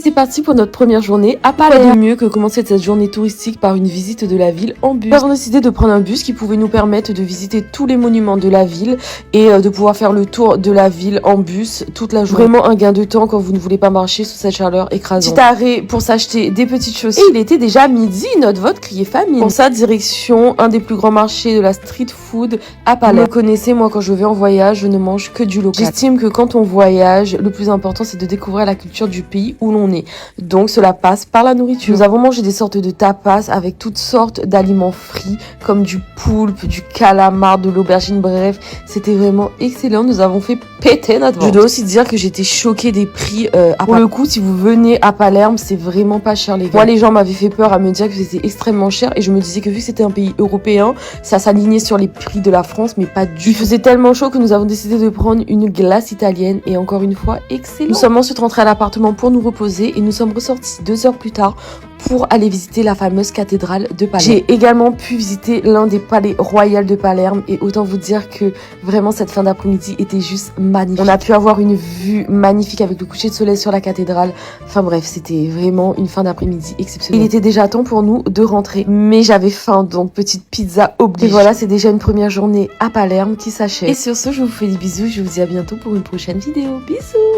C'est parti pour notre première journée à Palerme. Pas de mieux que commencer cette journée touristique par une visite de la ville en bus. Nous avons décidé de prendre un bus qui pouvait nous permettre de visiter tous les monuments de la ville et de pouvoir faire le tour de la ville en bus toute la journée. Vraiment un gain de temps quand vous ne voulez pas marcher sous cette chaleur écrasante. Petit arrêt pour s'acheter des petites chaussures. Et il était déjà midi, notre vote criait famine. Pour sa direction, un des plus grands marchés de la street food à Palerme. Vous me connaissez, moi quand je vais en voyage, je ne mange que du local. J'estime que quand on voyage, le plus important c'est de découvrir la culture du pays où l'on est. Donc cela passe par la nourriture. Nous avons mangé des sortes de tapas avec toutes sortes d'aliments frits comme du poulpe, du calamar, de l'aubergine, bref, c'était vraiment excellent. Nous avons fait péter notre ventre. Je dois aussi dire que j'étais choquée des prix pour le coup, si vous venez à Palerme, c'est vraiment pas cher les gars. Moi les gens m'avaient fait peur à me dire que c'était extrêmement cher et je me disais que vu que c'était un pays européen, ça s'alignait sur les prix de la France mais pas du tout. Il faisait tellement chaud que nous avons décidé de prendre une glace italienne et encore une fois excellent. Nous sommes ensuite rentrés à l'appartement pour nous reposer et nous sommes ressortis 2 heures plus tard pour aller visiter la fameuse cathédrale de Palerme. J'ai également pu visiter l'un des palais royaux de Palerme et autant vous dire que vraiment cette fin d'après-midi était juste magnifique. On a pu avoir une vue magnifique avec le coucher de soleil sur la cathédrale. Enfin bref, c'était vraiment une fin d'après-midi exceptionnelle. Il était déjà temps pour nous de rentrer, mais j'avais faim donc petite pizza oblige. Et voilà, c'est déjà une première journée à Palerme qui s'achève. Et sur ce, je vous fais des bisous, je vous dis à bientôt pour une prochaine vidéo. Bisous!